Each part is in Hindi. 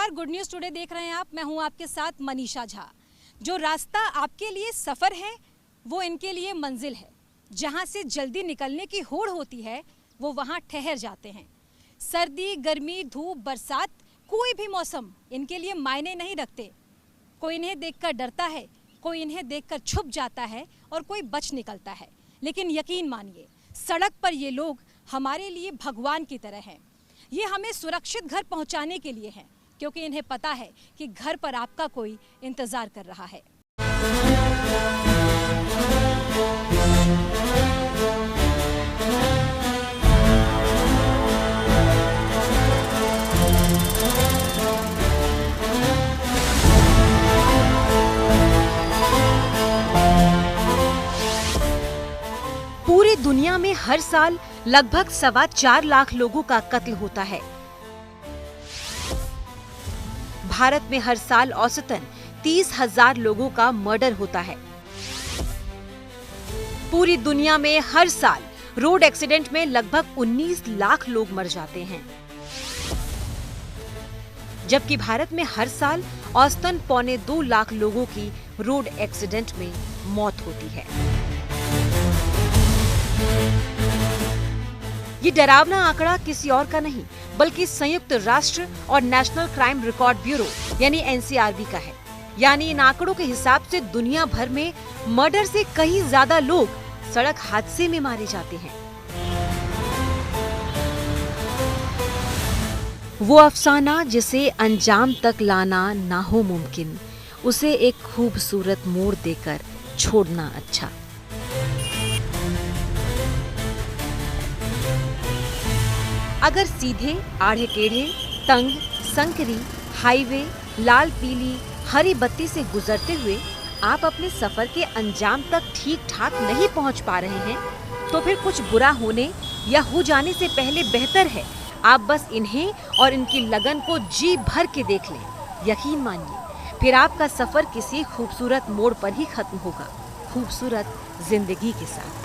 नमस्कार, गुड न्यूज़ टुडे देख रहे हैं आप। मैं हूं आपके साथ मनीषा झा। जो रास्ता आपके लिए सफ़र है वो इनके लिए मंजिल है। जहां से जल्दी निकलने की होड़ होती है वो वहां ठहर जाते हैं। सर्दी, गर्मी, धूप, बरसात, कोई भी मौसम इनके लिए मायने नहीं रखते। कोई इन्हें देखकर डरता है, कोई इन्हें देखकर छुप जाता है और कोई बच निकलता है। लेकिन यकीन मानिए, सड़क पर ये लोग हमारे लिए भगवान की तरह हैं। ये हमें सुरक्षित घर पहुंचाने के लिए हैं, क्योंकि इन्हें पता है कि घर पर आपका कोई इंतजार कर रहा है। पूरी दुनिया में हर साल लगभग 4.25 लाख लोगों का कत्ल होता है। भारत में हर साल औसतन 30,000 लोगों का मर्डर होता है। पूरी दुनिया में हर साल रोड एक्सीडेंट में लगभग 19 लाख लोग मर जाते हैं, जबकि भारत में हर साल औसतन 1.25 लाख लोगों की रोड एक्सीडेंट में मौत होती है। ये डरावना आंकड़ा किसी और का नहीं बल्कि संयुक्त राष्ट्र और नेशनल क्राइम रिकॉर्ड ब्यूरो यानी NCRB का है। यानी इन आंकड़ों के हिसाब से दुनिया भर में मर्डर से कहीं ज्यादा लोग सड़क हादसे में मारे जाते हैं। वो अफसाना जिसे अंजाम तक लाना ना हो मुमकिन, उसे एक खूबसूरत मोड़ देकर छोड़ना अच्छा। अगर सीधे, आड़े टेढ़े, तंग, संकरी, हाईवे, लाल पीली, हरी बत्ती से गुजरते हुए आप अपने सफर के अंजाम तक ठीक ठाक नहीं पहुंच पा रहे हैं, तो फिर कुछ बुरा होने या हो जाने से पहले बेहतर है आप बस इन्हें और इनकी लगन को जी भर के देख लें। यकीन मानिए, फिर आपका सफर किसी खूबसूरत मोड़ पर ही खत्म होगा, खूबसूरत जिंदगी के साथ।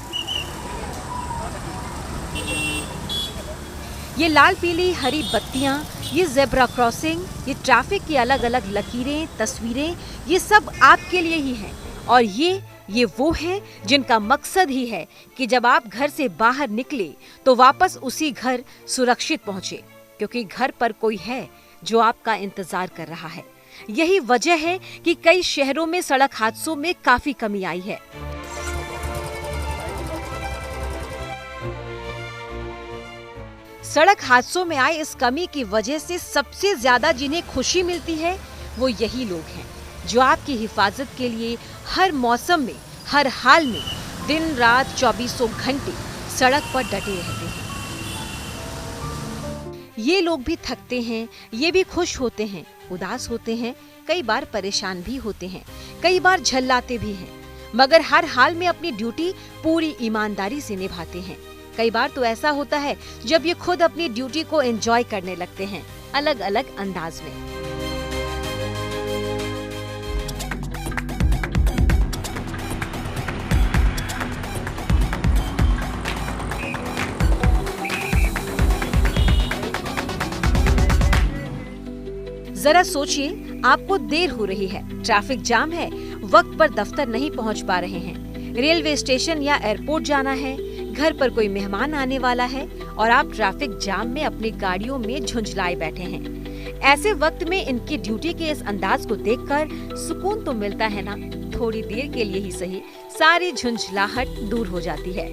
ये लाल पीली हरी बत्तियां, ये जेब्रा क्रॉसिंग, ये ट्रैफिक की अलग अलग लकीरें, तस्वीरें, ये सब आपके लिए ही हैं। और ये वो हैं जिनका मकसद ही है कि जब आप घर से बाहर निकले तो वापस उसी घर सुरक्षित पहुंचे, क्योंकि घर पर कोई है जो आपका इंतजार कर रहा है। यही वजह है कि कई शहरों में सड़क हादसों में काफी कमी आई है। सड़क हादसों में आए इस कमी की वजह से सबसे ज्यादा जिन्हें खुशी मिलती है वो यही लोग हैं जो आपकी हिफाजत के लिए हर मौसम में, हर हाल में, दिन रात 24 घंटे सड़क पर डटे रहते हैं। ये लोग भी थकते हैं, ये भी खुश होते हैं, उदास होते हैं, कई बार परेशान भी होते हैं, कई बार झल्लाते भी हैं, मगर हर हाल में अपनी ड्यूटी पूरी ईमानदारी से निभाते हैं। कई बार तो ऐसा होता है जब ये खुद अपनी ड्यूटी को एंजॉय करने लगते हैं, अलग अलग अंदाज में। जरा सोचिए, आपको देर हो रही है, ट्रैफिक जाम है, वक्त पर दफ्तर नहीं पहुंच पा रहे हैं, रेलवे स्टेशन या एयरपोर्ट जाना है, घर पर कोई मेहमान आने वाला है और आप ट्रैफिक जाम में अपनी गाड़ियों में झुंझलाए बैठे हैं। ऐसे वक्त में इनकी ड्यूटी के इस अंदाज को देखकर सुकून तो मिलता है ना, थोड़ी देर के लिए ही सही, सारी झुंझलाहट दूर हो जाती है।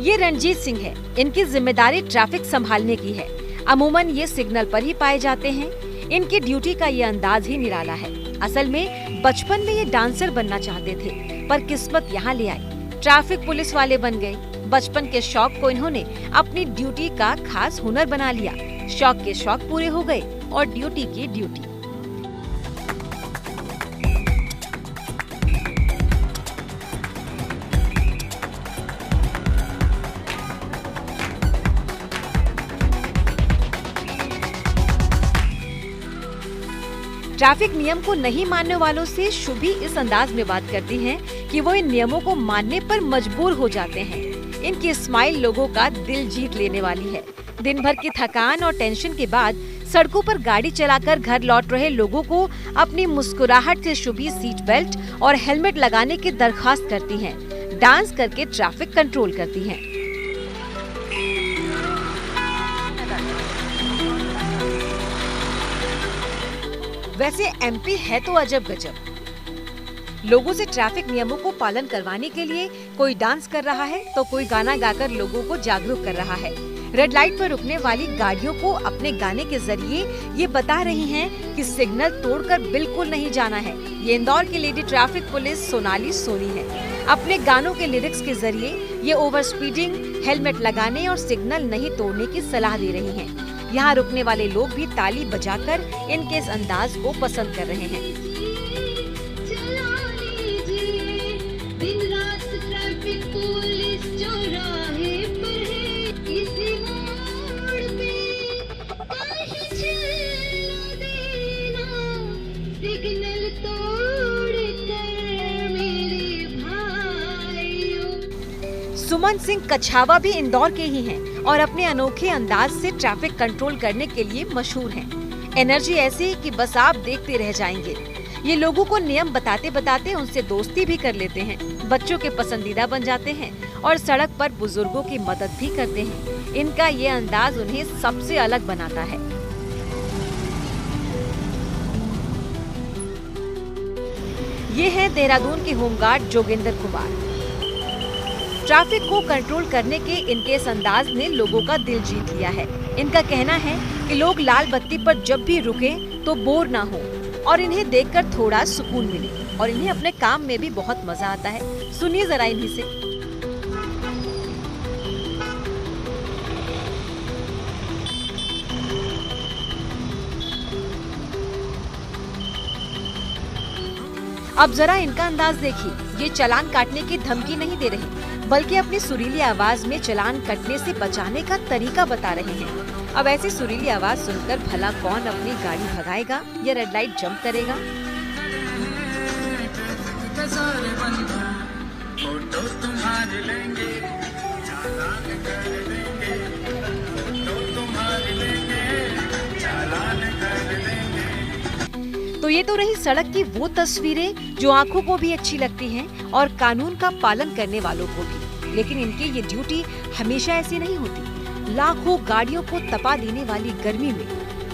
ये रणजीत सिंह है, इनकी जिम्मेदारी ट्रैफिक संभालने की है। अमूमन ये सिग्नल पर ही पाए जाते हैं। इनकी ड्यूटी का ये अंदाज ही निराला है। असल में बचपन में ये डांसर बनना चाहते थे, पर किस्मत यहाँ ले आई, ट्रैफिक पुलिस वाले बन गए। बचपन के शौक को इन्होंने अपनी ड्यूटी का खास हुनर बना लिया। शौक के शौक पूरे हो गए और ड्यूटी की ड्यूटी। ट्रैफिक नियम को नहीं मानने वालों से शुभी इस अंदाज में बात करती हैं कि वो इन नियमों को मानने पर मजबूर हो जाते हैं। इनकी स्माइल लोगों का दिल जीत लेने वाली है। दिन भर की थकान और टेंशन के बाद सड़कों पर गाड़ी चलाकर घर लौट रहे लोगों को अपनी मुस्कुराहट से शुभी सीट बेल्ट और हेलमेट लगाने की दरख्वास्त करती हैं। डांस करके ट्रैफिक कंट्रोल करती हैं। वैसे एमपी है तो अजब गजब। लोगों से ट्रैफिक नियमों को पालन करवाने के लिए कोई डांस कर रहा है तो कोई गाना गाकर लोगों को जागरूक कर रहा है। रेड लाइट पर रुकने वाली गाड़ियों को अपने गाने के जरिए ये बता रही हैं कि सिग्नल तोड़कर बिल्कुल नहीं जाना है। ये इंदौर की lady traffic police Sonali Soni है। अपने गानों के लिरिक्स के जरिए ये ओवर स्पीडिंग, हेलमेट लगाने और सिग्नल नहीं तोड़ने की सलाह दे रही हैं। यहाँ रुकने वाले लोग भी ताली बजाकर इनके इस अंदाज को पसंद कर रहे हैं। सुमन सिंह कछावा भी इंदौर के ही हैं और अपने अनोखे अंदाज से ट्रैफिक कंट्रोल करने के लिए मशहूर हैं। एनर्जी ऐसी कि बस आप देखते रह जाएंगे। ये लोगों को नियम बताते बताते उनसे दोस्ती भी कर लेते हैं, बच्चों के पसंदीदा बन जाते हैं और सड़क पर बुजुर्गों की मदद भी करते हैं। इनका ये अंदाज उन्हें सबसे अलग बनाता है। ये है देहरादून के होमगार्ड जोगेंद्र कुमार। ट्रैफिक को कंट्रोल करने के इनके इस अंदाज ने लोगों का दिल जीत लिया है। इनका कहना है कि लोग लाल बत्ती पर जब भी रुकें तो बोर ना हो और इन्हें देखकर थोड़ा सुकून मिले और इन्हें अपने काम में भी बहुत मजा आता है। सुनिए जरा इन्हीं से। अब जरा इनका अंदाज देखिए। ये चालान काटने की धमकी नहीं दे रहे, बल्कि अपनी सुरीली आवाज में चालान कटने से बचाने का तरीका बता रहे हैं। अब ऐसी सुरीली आवाज सुनकर भला कौन अपनी गाड़ी भगाएगा या रेड लाइट जंप करेगा? तो ये तो रही सड़क की वो तस्वीरें जो आंखों को भी अच्छी लगती हैं और कानून का पालन करने वालों को भी। लेकिन इनकी ये ड्यूटी हमेशा ऐसी नहीं होती। लाखों गाड़ियों को तपा देने वाली गर्मी में,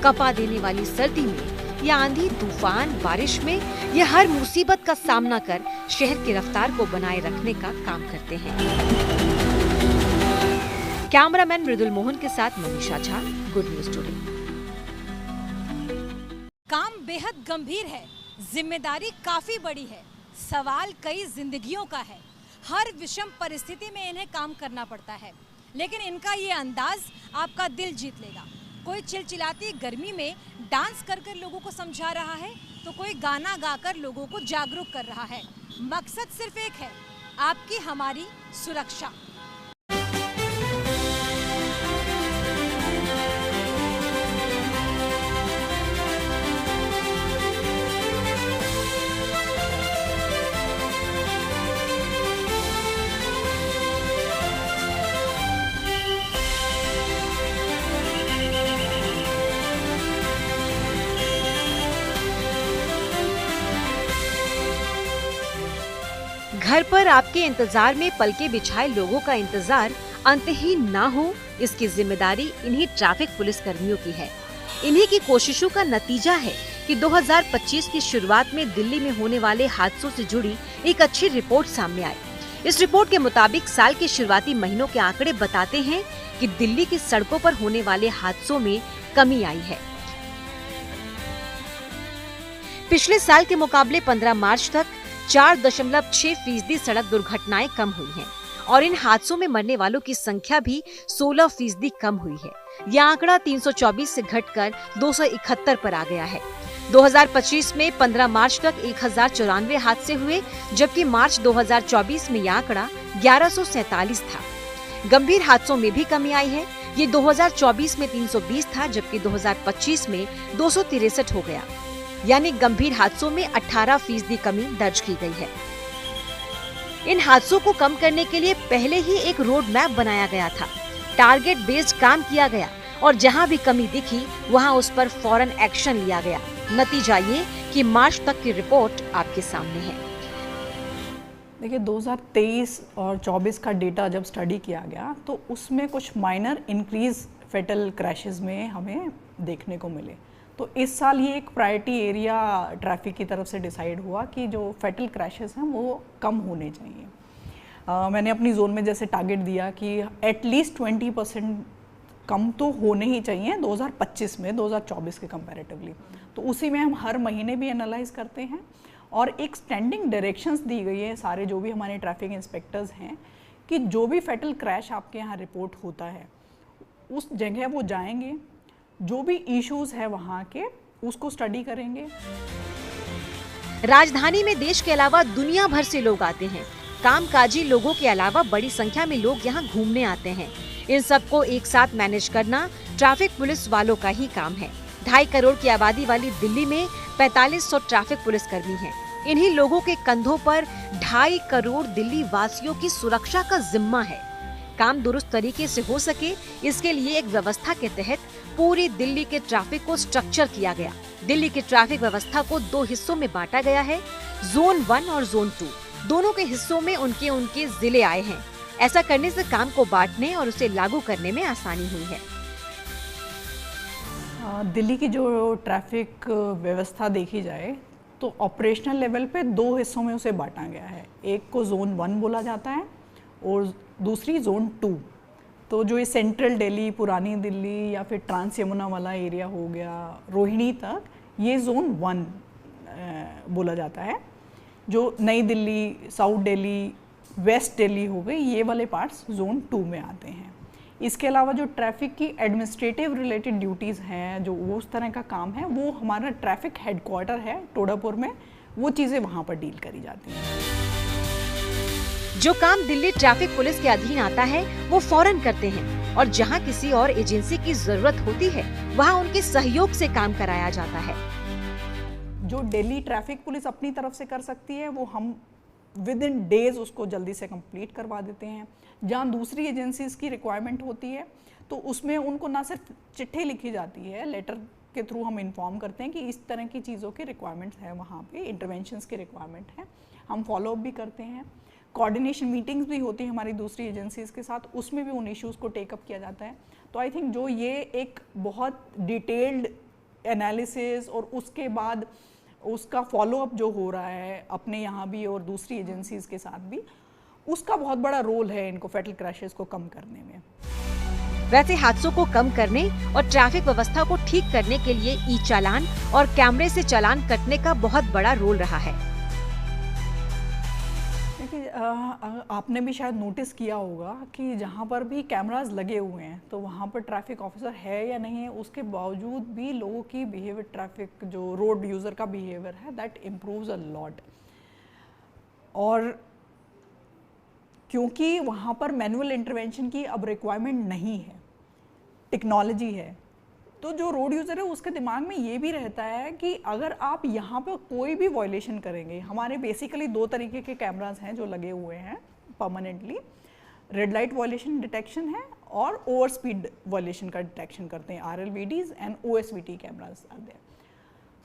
कपा देने वाली सर्दी में या आंधी तूफान बारिश में ये हर मुसीबत का सामना कर शहर की रफ्तार को बनाए रखने का काम करते हैं। कैमरामैन मृदुल मोहन के साथ Manisha Jha, good news today. काम बेहद गंभीर है, जिम्मेदारी काफी बड़ी है, सवाल कई जिंदगियों का है। हर विषम परिस्थिति में इन्हें काम करना पड़ता है, लेकिन इनका ये अंदाज आपका दिल जीत लेगा। कोई चिलचिलाती गर्मी में डांस कर कर लोगों को समझा रहा है तो कोई गाना गाकर लोगों को जागरूक कर रहा है। मकसद सिर्फ एक है, आपकी हमारी सुरक्षा। घर पर आपके इंतजार में पलके बिछाए लोगों का इंतजार अंतहीन ना हो, इसकी जिम्मेदारी इन्हीं ट्रैफिक पुलिस कर्मियों की है। इन्हीं की कोशिशों का नतीजा है कि 2025 की शुरुआत में दिल्ली में होने वाले हादसों से जुड़ी एक अच्छी रिपोर्ट सामने आई। इस रिपोर्ट के मुताबिक साल के शुरुआती महीनों के आंकड़े बताते हैं कि दिल्ली की सड़कों पर होने वाले हादसों में कमी आई है। पिछले साल के मुकाबले 15 मार्च तक 4.6% सड़क दुर्घटनाएं कम हुई हैं और इन हादसों में मरने वालों की संख्या भी 16% कम हुई है। यह आंकड़ा 324 से घटकर 271 पर आ गया है। 2025 में 15 मार्च तक 1094 हादसे हुए, जबकि मार्च 2024 में यह आंकड़ा 1147 था। गंभीर हादसों में भी कमी आई है। ये 2024 में 320 था, जबकि 2025 में 263 हो गया, यानी गंभीर हादसों में 18% कमी दर्ज की गई है। इन हादसों को कम करने के लिए पहले ही एक रोड मैप बनाया गया था। टारगेट बेस्ड काम किया गया और जहां भी कमी दिखी वहां उस पर फौरन एक्शन लिया गया। नतीजा ये कि मार्च तक की रिपोर्ट आपके सामने है। देखिए 2023 और 24 का डेटा जब स्टडी किया गया तो उसमें कुछ माइनर इंक्रीज फेटल क्रैशेस में हमें देखने को मिले। तो इस साल ये एक प्रायोरिटी एरिया ट्रैफिक की तरफ से डिसाइड हुआ कि जो फेटल क्रैशेस हैं वो कम होने चाहिए। मैंने अपनी जोन में जैसे टारगेट दिया कि एटलीस्ट 20% कम तो होने ही चाहिए 2025 में 2024 के कंपैरेटिवली। तो उसी में हम हर महीने भी एनालाइज करते हैं और एक स्टैंडिंग डायरेक्शंस दी गई है सारे जो भी हमारे ट्रैफिक इंस्पेक्टर्स हैं कि जो भी फेटल क्रैश आपके यहाँ रिपोर्ट होता है उस जगह वो जाएंगे, जो भी इश्यूज है वहाँ के उसको स्टडी करेंगे। राजधानी में देश के अलावा दुनिया भर से लोग आते हैं। कामकाजी लोगों के अलावा बड़ी संख्या में लोग यहाँ घूमने आते हैं। इन सबको एक साथ मैनेज करना ट्रैफिक पुलिस वालों का ही काम है। 2.5 करोड़ की आबादी वाली दिल्ली में 4500 ट्रैफिक पुलिस कर्मी हैं। इन्हीं लोगों के कंधों पर 2.5 करोड़ दिल्ली वासियों की सुरक्षा का जिम्मा है। काम दुरुस्त तरीके से हो सके इसके लिए एक व्यवस्था के तहत पूरी दिल्ली के ट्रैफिक को स्ट्रक्चर किया गया। दिल्ली की ट्रैफिक व्यवस्था को 2 हिस्सों में बांटा गया है, जोन 1 और जोन 2। दोनों के हिस्सों में उनके जिले आए हैं। ऐसा करने से काम को बांटने और उसे लागू करने में आसानी हुई है। दिल्ली की जो ट्रैफिक व्यवस्था देखी जाए तो ऑपरेशनल लेवल पे 2 हिस्सों में उसे बांटा गया है। एक को जोन 1 बोला जाता है और दूसरी जोन 2। तो जो ये सेंट्रल दिल्ली, पुरानी दिल्ली या फिर ट्रांस यमुना वाला एरिया हो गया, रोहिणी तक, ये जोन 1 बोला जाता है। जो नई दिल्ली, साउथ दिल्ली, वेस्ट दिल्ली हो गई, ये वाले पार्ट्स जोन 2 में आते हैं। इसके अलावा जो ट्रैफिक की एडमिनिस्ट्रेटिव रिलेटेड ड्यूटीज़ हैं, जो वो उस तरह का काम है, वो हमारा ट्रैफिक हेडक्वार्टर है टोडापुर में, वो चीज़ें वहाँ पर डील करी जाती हैं। जो काम दिल्ली ट्रैफिक पुलिस के अधीन आता है वो फौरन करते हैं और जहाँ किसी और एजेंसी की जरूरत होती है वहाँ उनके सहयोग से काम कराया जाता है। जो दिल्ली ट्रैफिक पुलिस अपनी तरफ से कर सकती है वो हम विद इन डेज उसको जल्दी से कंप्लीट करवा देते हैं। जहाँ दूसरी एजेंसीज की रिक्वायरमेंट होती है तो उसमें उनको ना सिर्फ चिट्ठी लिखी जाती है, लेटर के थ्रू हम इन्फॉर्म करते हैं कि इस तरह की चीज़ों के रिक्वायरमेंट्स है, वहाँ पे इंटरवेंशंस की रिक्वायरमेंट है, हम फॉलोअप भी करते हैं। कोऑर्डिनेशन मीटिंग्स भी होती है हमारी दूसरी एजेंसीज के साथ, उसमें भी उन इश्यूज़ को टेकअप किया जाता है। तो आई थिंक जो ये एक बहुत डिटेल्ड एनालिसिस और उसके बाद उसका फॉलोअप जो हो रहा है अपने यहाँ भी और दूसरी एजेंसीज के साथ भी, उसका बहुत बड़ा रोल है इनको फेटल क्रैशेस को कम करने में। वैसे हादसों को कम करने और ट्रैफिक व्यवस्था को ठीक करने के लिए ई चालान और कैमरे से चालान कटने का बहुत बड़ा रोल रहा है। देखिए आपने भी शायद नोटिस किया होगा कि जहाँ पर भी कैमरास लगे हुए हैं तो वहाँ पर ट्रैफिक ऑफिसर है या नहीं है, उसके बावजूद भी लोगों की बिहेवियर, ट्रैफिक जो रोड यूज़र का बिहेवियर है, दैट इम्प्रूव्स अ लॉट। और क्योंकि वहाँ पर मैनुअल इंटरवेंशन की अब रिक्वायरमेंट नहीं है, टेक्नोलॉजी है, तो जो रोड यूज़र है उसके दिमाग में ये भी रहता है कि अगर आप यहाँ पर कोई भी वायलेशन करेंगे, हमारे बेसिकली 2 तरीके के कैमरास हैं जो लगे हुए हैं permanently, red light violation detection है और ओवर स्पीड वायलेशन का डिटेक्शन करते हैं, RLVDs and OSVT cameras are there.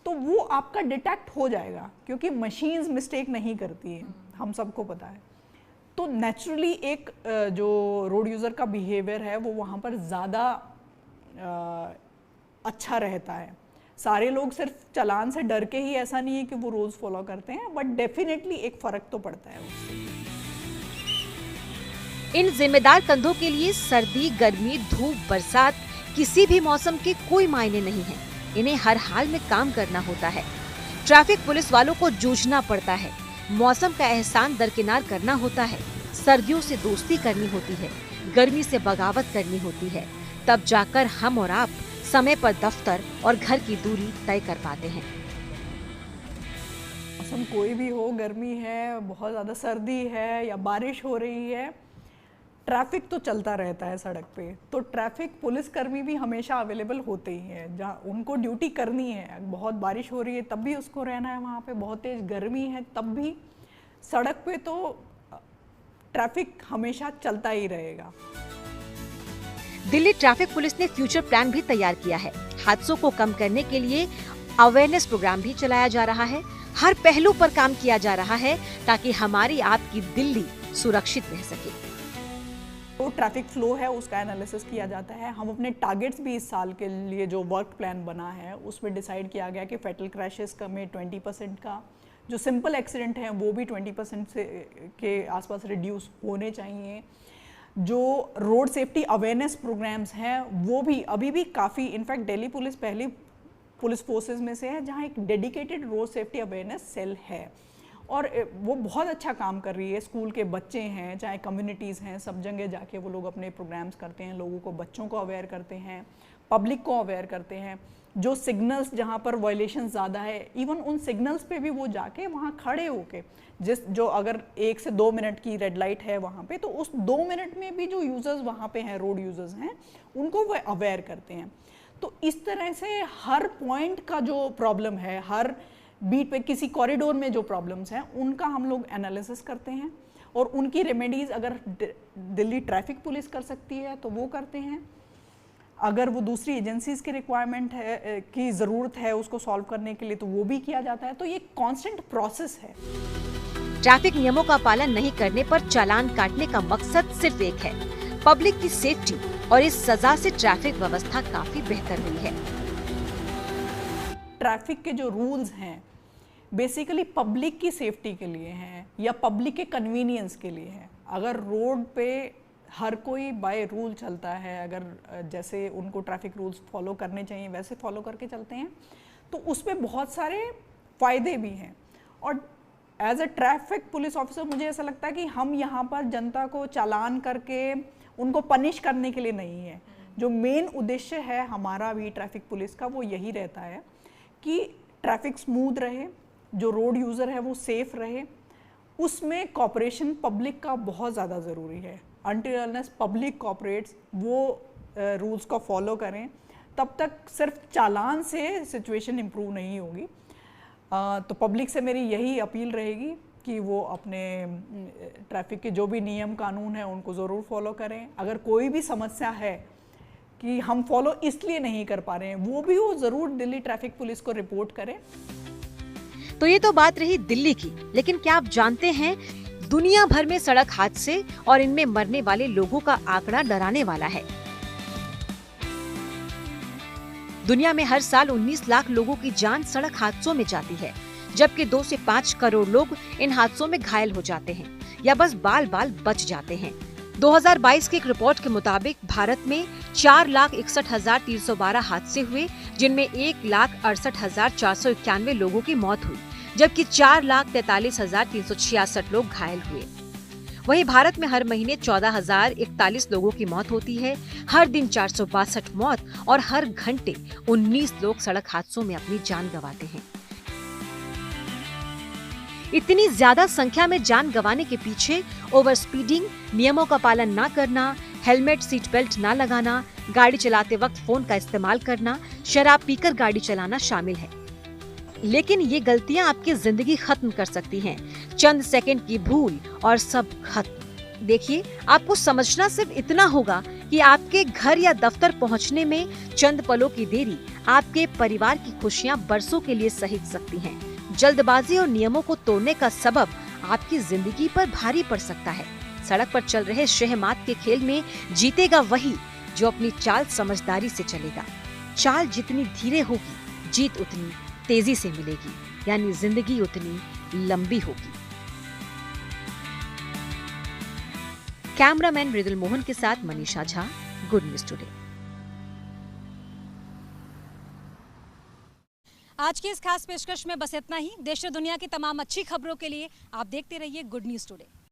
तो वो आपका डिटेक्ट हो जाएगा क्योंकि मशीन्स मिस्टेक नहीं करती है, हम सबको पता है। तो नेचुरली एक जो रोड यूज़र का बिहेवियर है वो वहाँ पर ज़्यादा अच्छा रहता है। सारे लोग सिर्फ चालान से डर के ही ऐसा नहीं है कि वो रोज़ फॉलो करते हैं, बट डेफिनेटली एक फ़र्क तो पड़ता है उससे। इन जिम्मेदार कंधों के लिए सर्दी, गर्मी, धूप, बरसात, किसी भी मौसम के कोई मायने नहीं है। इन्हें हर हाल में काम करना होता है। ट्रैफिक पुलिस वालों को जूझना पड़ता है, मौसम का एहसान दरकिनार करना होता है, सर्दियों से दोस्ती करनी होती है, गर्मी से बगावत करनी होती है, तब जाकर हम और आप समय पर दफ्तर और घर की दूरी तय कर पाते हैं। मौसम कोई भी हो, गर्मी है, बहुत ज़्यादा सर्दी है या बारिश हो रही है, ट्रैफिक तो चलता रहता है सड़क पे। तो ट्रैफिक पुलिस कर्मी भी हमेशा अवेलेबल होते ही हैं, जहाँ उनको ड्यूटी करनी है। बहुत बारिश हो रही है तब भी उसको रहना है वहाँ पे, बहुत तेज़ गर्मी है तब भी सड़क पे तो ट्रैफिक हमेशा चलता ही रहेगा। दिल्ली ट्रैफिक पुलिस ने फ्यूचर प्लान भी तैयार किया है। हादसों को कम करने के लिए अवेयरनेस प्रोग्राम भी चलाया जा रहा है। हर पहलू पर काम किया जा रहा है ताकि हमारी आपकी दिल्ली सुरक्षित रह सके। तो ट्रैफिक फ्लो है उसका एनालिसिस किया जाता है। हम अपने टारगेट्स भी इस साल के लिए जो वर्क प्लान बना है उसमें डिसाइड किया गया कि फेटल क्रैशेस का में 20% का, जो सिंपल एक्सीडेंट हैं वो भी 20% से के आसपास रिड्यूस होने चाहिए। जो रोड सेफ्टी अवेयरनेस प्रोग्राम्स हैं वो भी अभी भी काफ़ी, इनफैक्ट दिल्ली पुलिस पहली पुलिस फोर्सेस में से है जहां एक dedicated road safety awareness cell है और वो बहुत अच्छा काम कर रही है। स्कूल के बच्चे हैं, चाहे कम्युनिटीज़ हैं, सब जगह जाके वो लोग अपने प्रोग्राम्स करते हैं, लोगों को, बच्चों को अवेयर करते हैं, पब्लिक को अवेयर करते हैं। जो सिग्नल्स जहाँ पर वायलेशन ज़्यादा है, इवन उन सिग्नल्स पे भी वो जाके वहाँ खड़े होके जो अगर 1 से 2 मिनट की रेड लाइट है वहाँ पे, तो उस 2 मिनट में भी जो यूज़र्स वहाँ पे हैं, रोड यूज़र्स हैं, उनको वो अवेयर करते हैं। तो इस तरह से हर पॉइंट का जो प्रॉब्लम है, हर बीट पे किसी कॉरिडोर में जो प्रॉब्लम्स हैं उनका हम लोग एनालिसिस करते हैं और उनकी रेमेडीज़ अगर दिल्ली ट्रैफिक पुलिस कर सकती है तो वो करते हैं। अगर वो दूसरी एजेंसीज़ की रिक्वायरमेंट है, की ज़रूरत है उसको सॉल्व करने के लिए, तो वो भी किया जाता है। तो ये कॉन्स्टेंट प्रोसेस है। ट्रैफिक नियमों का पालन नहीं करने पर चालान काटने का मकसद सिर्फ एक है, पब्लिक की सेफ्टी, और इस सजा से ट्रैफिक व्यवस्था काफी बेहतर हुई है। ट्रैफिक के जो रूल्स हैं बेसिकली पब्लिक की सेफ्टी के लिए हैं या पब्लिक के कन्वीनियंस के लिए हैं। अगर रोड पे हर कोई बाय रूल चलता है, अगर जैसे उनको ट्रैफिक रूल्स फॉलो करने चाहिए वैसे फॉलो करके चलते हैं, तो उसमें बहुत सारे फ़ायदे भी हैं। और as a traffic police officer मुझे ऐसा लगता है कि हम यहाँ पर जनता को चालान करके उनको पनिश करने के लिए नहीं है। जो मेन उद्देश्य है हमारा भी ट्रैफिक पुलिस का वो यही रहता है कि ट्रैफिक स्मूथ रहे, जो रोड यूज़र है वो सेफ़ रहे। उसमें कॉपरेशन पब्लिक का बहुत ज़्यादा ज़रूरी है। अनटिल अनलेस पब्लिक कॉपरेट्स, वो रूल्स को फॉलो करें, तब तक सिर्फ चालान से सिचुएशन इम्प्रूव नहीं होगी। तो पब्लिक से मेरी यही अपील रहेगी कि वो अपने ट्रैफिक के जो भी नियम कानून हैं उनको ज़रूर फॉलो करें। अगर कोई भी समस्या है कि हम फॉलो इसलिए नहीं कर पा रहे हैं, वो भी वो ज़रूर दिल्ली ट्रैफिक पुलिस को रिपोर्ट करें। तो ये तो बात रही दिल्ली की, लेकिन क्या आप जानते हैं दुनिया भर में सड़क हादसे और इनमें मरने वाले लोगों का आंकड़ा डराने वाला है। दुनिया में हर साल 19 लाख लोगों की जान सड़क हादसों में जाती है, जबकि 2 से 5 करोड़ लोग इन हादसों में घायल हो जाते हैं या बस बाल बाल बच जाते हैं। 2022 की एक रिपोर्ट के मुताबिक भारत में 4,61,312 हादसे हुए, जिनमें 1,68,491 लोगों की मौत हुई, जबकि 4,43,366 लोग घायल हुए। वहीं भारत में हर महीने 14,041 लोगों की मौत होती है। हर दिन 462 मौत और हर घंटे 19 लोग सड़क हादसों में अपनी जान गंवाते हैं। इतनी ज्यादा संख्या में जान गंवाने के पीछे ओवर स्पीडिंग, नियमों का पालन न करना, हेलमेट सीट बेल्ट न लगाना, गाड़ी चलाते वक्त फोन का इस्तेमाल करना, शराब पीकर गाड़ी चलाना शामिल है। लेकिन ये गलतियां आपकी जिंदगी खत्म कर सकती हैं। चंद सेकंड की भूल और सब खत्म। देखिए, आपको समझना सिर्फ इतना होगा कि आपके घर या दफ्तर पहुंचने में चंद पलों की देरी आपके परिवार की खुशियां बरसों के लिए सहित सकती हैं। जल्दबाजी और नियमों को तोड़ने का सबब आपकी जिंदगी पर भारी पड़ सकता है। सड़क पर चल रहे शहमात के खेल में जीतेगा वही जो अपनी चाल समझदारी से चलेगा। चाल जितनी धीरे होगी, जीत उतनी तेजी से मिलेगी, यानी जिंदगी उतनी लंबी होगी। कैमरामैन मृदुल मोहन के साथ Manisha Jha, good news today. आज की इस खास पेशकश में बस इतना ही। देश और दुनिया की तमाम अच्छी खबरों के लिए आप देखते रहिए गुड न्यूज टुडे।